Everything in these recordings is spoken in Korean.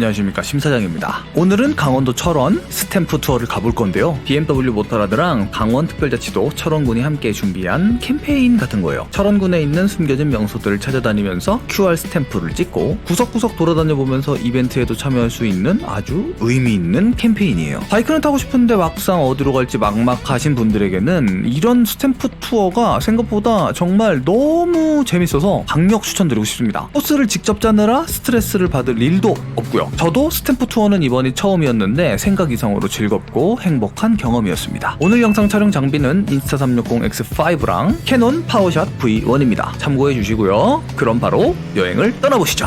안녕하십니까, 심사장입니다. 오늘은 강원도 철원 스탬프 투어를 가볼 건데요. BMW 모터라드랑 강원특별자치도 철원군이 함께 준비한 캠페인 같은 거예요. 철원군에 있는 숨겨진 명소들을 찾아다니면서 QR 스탬프를 찍고 구석구석 돌아다녀보면서 이벤트에도 참여할 수 있는 아주 의미 있는 캠페인이에요. 바이크는 타고 싶은데 막상 어디로 갈지 막막하신 분들에게는 이런 스탬프 투어가 생각보다 정말 너무 재밌어서 강력 추천드리고 싶습니다. 코스를 직접 짜느라 스트레스를 받을 일도 없고요. 저도 스탬프 투어는 이번이 처음이었는데 생각 이상으로 즐겁고 행복한 경험이었습니다. 오늘 영상 촬영 장비는 인스타360X5랑 캐논 파워샷 V1입니다. 참고해 주시고요. 그럼 바로 여행을 떠나보시죠.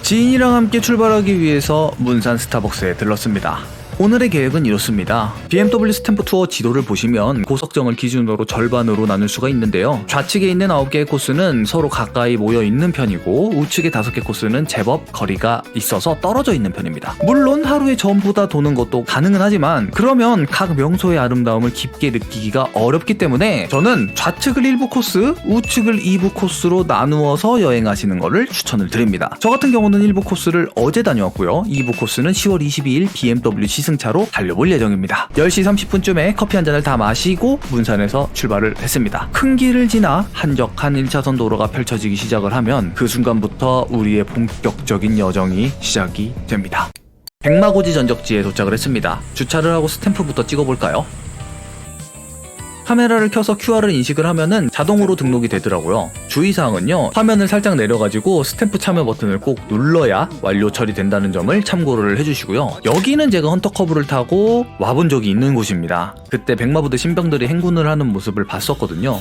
지인이랑 함께 출발하기 위해서 문산 스타벅스에 들렀습니다. 오늘의 계획은 이렇습니다. BMW 스탬프 투어 지도를 보시면 고석정을 기준으로 절반으로 나눌 수가 있는데요. 좌측에 있는 9개의 코스는 서로 가까이 모여 있는 편이고 우측의 5개 코스는 제법 거리가 있어서 떨어져 있는 편입니다. 물론 하루에 전부 다 도는 것도 가능은 하지만 그러면 각 명소의 아름다움을 깊게 느끼기가 어렵기 때문에 저는 좌측을 일부 코스, 우측을 2부 코스로 나누어서 여행하시는 것을 추천을 드립니다. 저 같은 경우는 일부 코스를 어제 다녀왔고요. 2부 코스는 10월 22일 BMW 시승차로 달려볼 예정입니다. 10시 30분쯤에 커피 한 잔을 다 마시고 문산에서 출발을 했습니다. 큰 길을 지나 한적한 1차선 도로가 펼쳐지기 시작을 하면 그 순간부터 우리의 본격적인 여정이 시작이 됩니다. 백마고지 전적지에 도착을 했습니다. 주차를 하고 스탬프부터 찍어볼까요? 카메라를 켜서 QR을 인식을 하면은 자동으로 등록이 되더라고요. 주의사항은요, 화면을 살짝 내려가지고 스탬프 참여 버튼을 꼭 눌러야 완료 처리된다는 점을 참고를 해주시고요. 여기는 제가 헌터커브를 타고 와본 적이 있는 곳입니다. 그때 백마부대 신병들이 행군을 하는 모습을 봤었거든요.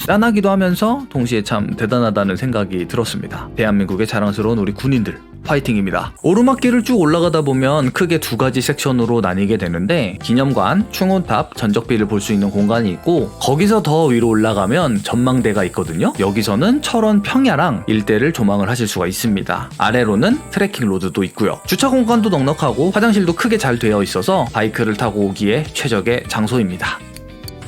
짠하기도 하면서 동시에 참 대단하다는 생각이 들었습니다. 대한민국의 자랑스러운 우리 군인들 파이팅입니다. 오르막길을 쭉 올라가다 보면 크게 두 가지 섹션으로 나뉘게 되는데 기념관, 충원탑, 전적비를 볼 수 있는 공간이 있고 거기서 더 위로 올라가면 전망대가 있거든요. 여기서는 철원 평야랑 일대를 조망을 하실 수가 있습니다. 아래로는 트레킹 로드도 있고요. 주차 공간도 넉넉하고 화장실도 크게 잘 되어 있어서 바이크를 타고 오기에 최적의 장소입니다.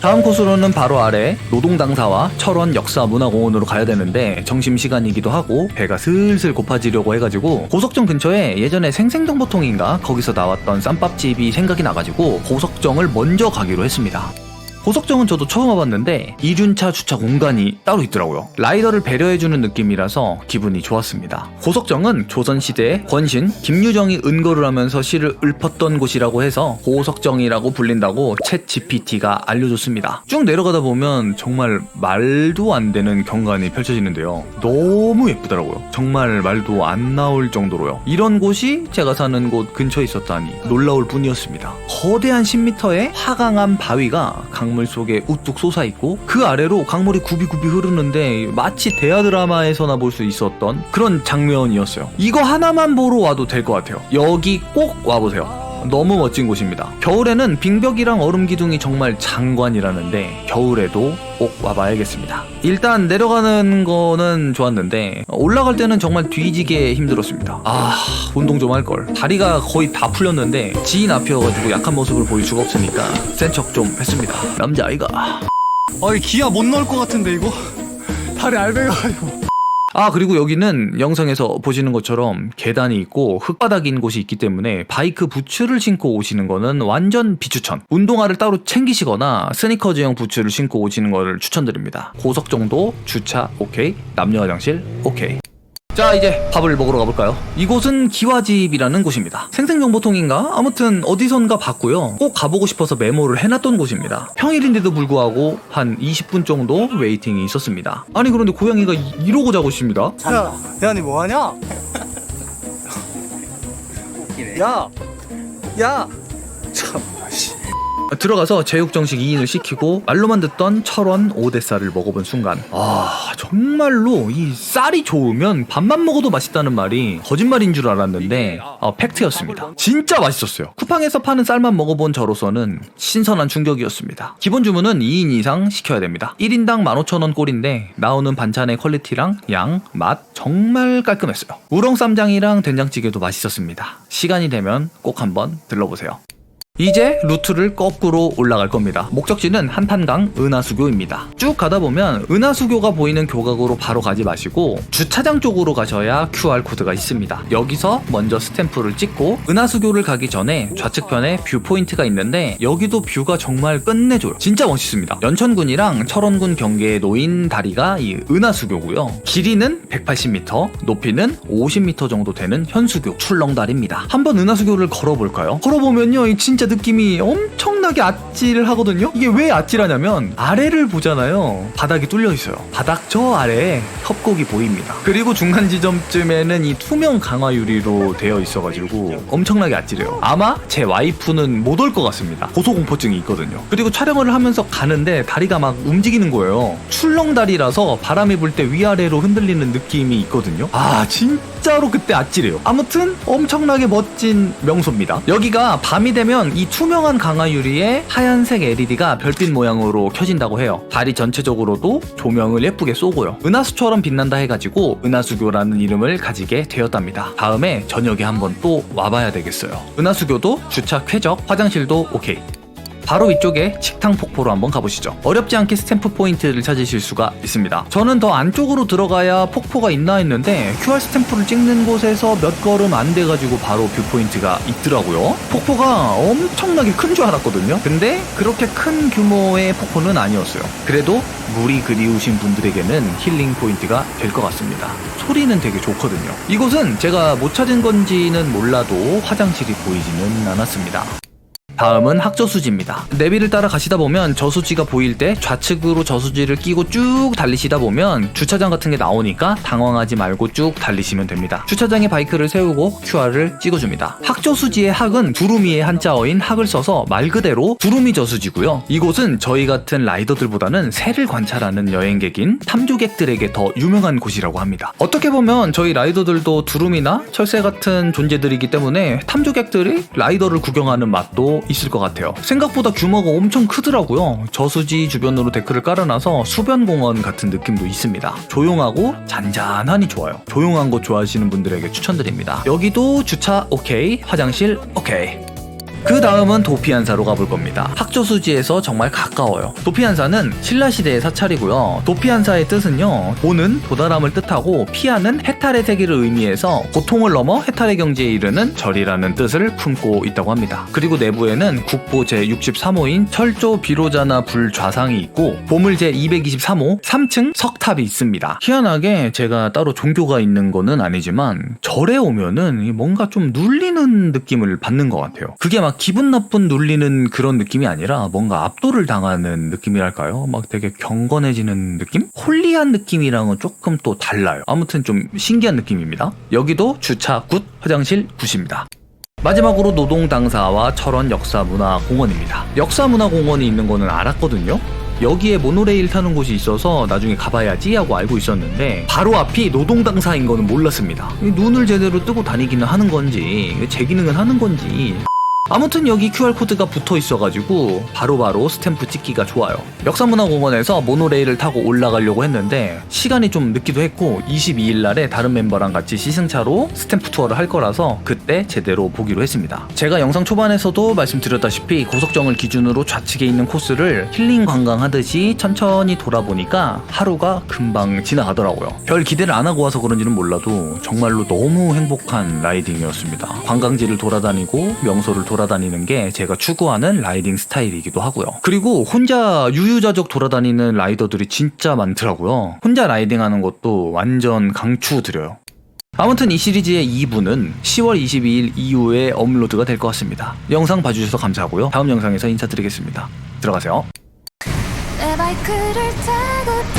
다음 코스로는 바로 아래 노동당사와 철원 역사문화공원으로 가야 되는데 점심시간이기도 하고 배가 슬슬 고파지려고 해가지고 고석정 근처에 예전에 생생정보통인가 거기서 나왔던 쌈밥집이 생각이 나가지고 고석정을 먼저 가기로 했습니다. 고석정은 저도 처음 와봤는데 이륜차 주차 공간이 따로 있더라고요. 라이더를 배려해주는 느낌이라서 기분이 좋았습니다. 고석정은 조선시대에 권신 김유정이 은거를 하면서 시를 읊었던 곳이라고 해서 고석정이라고 불린다고 챗 GPT가 알려줬습니다. 쭉 내려가다 보면 정말 말도 안 되는 경관이 펼쳐지는데요. 너무 예쁘더라고요. 정말 말도 안 나올 정도로요. 이런 곳이 제가 사는 곳 근처에 있었다니 놀라울 뿐이었습니다. 거대한 10m의 화강암 바위가 강물 속에 우뚝 솟아있고 그 아래로 강물이 굽이굽이 흐르는데 마치 대하 드라마에서나 볼 수 있었던 그런 장면이었어요. 이거 하나만 보러 와도 될 것 같아요. 여기 꼭 와보세요. 너무 멋진 곳입니다. 겨울에는 빙벽이랑 얼음 기둥이 정말 장관이라는데 겨울에도 꼭 와봐야겠습니다. 일단 내려가는 거는 좋았는데 올라갈 때는 정말 뒤지게 힘들었습니다. 운동 좀 할걸. 다리가 거의 다 풀렸는데 지인 앞이어가지고 약한 모습을 보일 수가 없으니까 센 척 좀 했습니다. 남자아이가. 기아 못 넣을 것 같은데 이거 다리 알배가지고. 그리고 여기는 영상에서 보시는 것처럼 계단이 있고 흙바닥인 곳이 있기 때문에 바이크 부츠를 신고 오시는 거는 완전 비추천. 운동화를 따로 챙기시거나 스니커즈형 부츠를 신고 오시는 거를 추천드립니다. 고석정도 주차 오케이, 남녀 화장실 오케이. 자, 이제 밥을 먹으러 가볼까요? 이곳은 기와집이라는 곳입니다. 생생정보통인가? 아무튼 어디선가 봤고요. 꼭 가보고 싶어서 메모를 해놨던 곳입니다. 평일인데도 불구하고 한 20분 정도 웨이팅이 있었습니다. 아니 그런데 고양이가 이러고 자고 있습니다. 야, 니 뭐하냐? 야, 참. 들어가서 제육정식 2인을 시키고 말로만 듣던 철원 오대살을 먹어본 순간 정말로 이 쌀이 좋으면 밥만 먹어도 맛있다는 말이 거짓말인 줄 알았는데 팩트였습니다. 진짜 맛있었어요. 쿠팡에서 파는 쌀만 먹어본 저로서는 신선한 충격이었습니다. 기본 주문은 2인 이상 시켜야 됩니다. 1인당 15,000원 꼴인데 나오는 반찬의 퀄리티랑 양, 맛 정말 깔끔했어요. 우렁 쌈장이랑 된장찌개도 맛있었습니다. 시간이 되면 꼭 한번 들러보세요. 이제 루트를 거꾸로 올라갈 겁니다. 목적지는 한탄강 은하수교입니다. 쭉 가다 보면 은하수교가 보이는 교각으로 바로 가지 마시고 주차장 쪽으로 가셔야 QR코드가 있습니다. 여기서 먼저 스탬프를 찍고 은하수교를 가기 전에 좌측편에 뷰 포인트가 있는데 여기도 뷰가 정말 끝내줘요. 진짜 멋있습니다. 연천군이랑 철원군 경계에 놓인 다리가 이 은하수교고요. 길이는 180m, 높이는 50m 정도 되는 현수교 출렁다리입니다. 한번 은하수교를 걸어볼까요? 걸어보면요, 이 진짜 느낌이 엄청나게 아찔하거든요. 이게 왜 아찔하냐면 아래를 보잖아요. 바닥이 뚫려 있어요. 바닥 저 아래에 협곡이 보입니다. 그리고 중간 지점쯤에는 이 투명 강화 유리로 되어 있어가지고 엄청나게 아찔해요. 아마 제 와이프는 못 올 것 같습니다. 고소공포증이 있거든요. 그리고 촬영을 하면서 가는데 다리가 막 움직이는 거예요. 출렁다리라서 바람이 불 때 위아래로 흔들리는 느낌이 있거든요. 아, 진짜로 그때 아찔해요. 아무튼 엄청나게 멋진 명소입니다. 여기가 밤이 되면 이 투명한 강화 유리에 하얀색 LED가 별빛 모양으로 켜진다고 해요. 다리 전체적으로도 조명을 예쁘게 쏘고요. 은하수처럼 빛난다 해가지고 은하수교라는 이름을 가지게 되었답니다. 다음에 저녁에 한번 또 와봐야 되겠어요. 은하수교도 주차 쾌적, 화장실도 오케이. 바로 위쪽에 식탕 폭포로 한번 가보시죠. 어렵지 않게 스탬프 포인트를 찾으실 수가 있습니다. 저는 더 안쪽으로 들어가야 폭포가 있나 했는데 QR 스탬프를 찍는 곳에서 몇 걸음 안 돼가지고 바로 뷰 포인트가 있더라고요. 폭포가 엄청나게 큰 줄 알았거든요. 근데 그렇게 큰 규모의 폭포는 아니었어요. 그래도 물이 그리우신 분들에게는 힐링 포인트가 될 것 같습니다. 소리는 되게 좋거든요. 이곳은 제가 못 찾은 건지는 몰라도 화장실이 보이지는 않았습니다. 다음은 학저수지입니다. 내비를 따라 가시다 보면 저수지가 보일 때 좌측으로 저수지를 끼고 쭉 달리시다 보면 주차장 같은 게 나오니까 당황하지 말고 쭉 달리시면 됩니다. 주차장에 바이크를 세우고 QR을 찍어줍니다. 학저수지의 학은 두루미의 한자어인 학을 써서 말 그대로 두루미 저수지고요. 이곳은 저희 같은 라이더들보다는 새를 관찰하는 여행객인 탐조객들에게 더 유명한 곳이라고 합니다. 어떻게 보면 저희 라이더들도 두루미나 철새 같은 존재들이기 때문에 탐조객들이 라이더를 구경하는 맛도 있을 것 같아요. 생각보다 규모가 엄청 크더라고요. 저수지 주변으로 데크를 깔아놔서 수변공원 같은 느낌도 있습니다. 조용하고 잔잔하니 좋아요. 조용한 곳 좋아하시는 분들에게 추천드립니다. 여기도 주차 오케이, 화장실 오케이. 그 다음은 도피한사로 가볼 겁니다. 학저수지에서 정말 가까워요. 도피한사는 신라시대의 사찰이고요. 도피한사의 뜻은요, 도는 도다람을 뜻하고 피하는 해탈의 세계를 의미해서 고통을 넘어 해탈의 경지에 이르는 절이라는 뜻을 품고 있다고 합니다. 그리고 내부에는 국보 제63호인 철조 비로자나 불좌상이 있고 보물 제223호 3층 석탑이 있습니다. 희한하게 제가 따로 종교가 있는 거는 아니지만 절에 오면은 뭔가 좀 눌리는 느낌을 받는 것 같아요. 그게 막 기분 나쁜 눌리는 그런 느낌이 아니라 뭔가 압도를 당하는 느낌이랄까요? 막 되게 경건해지는 느낌? 홀리한 느낌이랑은 조금 또 달라요. 아무튼 좀 신기한 느낌입니다. 여기도 주차 굿, 화장실 굿입니다. 마지막으로 노동당사와 철원 역사문화공원입니다. 역사문화공원이 있는 거는 알았거든요. 여기에 모노레일 타는 곳이 있어서 나중에 가봐야지 하고 알고 있었는데 바로 앞이 노동당사인 거는 몰랐습니다. 눈을 제대로 뜨고 다니기는 하는 건지 제 기능은 하는 건지 아무튼 여기 QR코드가 붙어 있어가지고 바로바로 스탬프 찍기가 좋아요. 역사문화공원에서 모노레일을 타고 올라가려고 했는데 시간이 좀 늦기도 했고 22일 날에 다른 멤버랑 같이 시승차로 스탬프 투어를 할 거라서 그때 제대로 보기로 했습니다. 제가 영상 초반에서도 말씀드렸다시피 고석정을 기준으로 좌측에 있는 코스를 힐링 관광하듯이 천천히 돌아보니까 하루가 금방 지나가더라고요. 별 기대를 안 하고 와서 그런지는 몰라도 정말로 너무 행복한 라이딩이었습니다. 관광지를 돌아다니고 명소를 돌아다니는 게 제가 추구하는 라이딩 스타일이기도 하고요. 그리고 혼자 유유자적 돌아다니는 라이더들이 진짜 많더라고요. 혼자 라이딩하는 것도 완전 강추드려요. 아무튼 이 시리즈의 2부는 10월 22일 이후에 업로드가 될 것 같습니다. 영상 봐주셔서 감사하고요. 다음 영상에서 인사드리겠습니다. 들어가세요. 내 바이크를 타고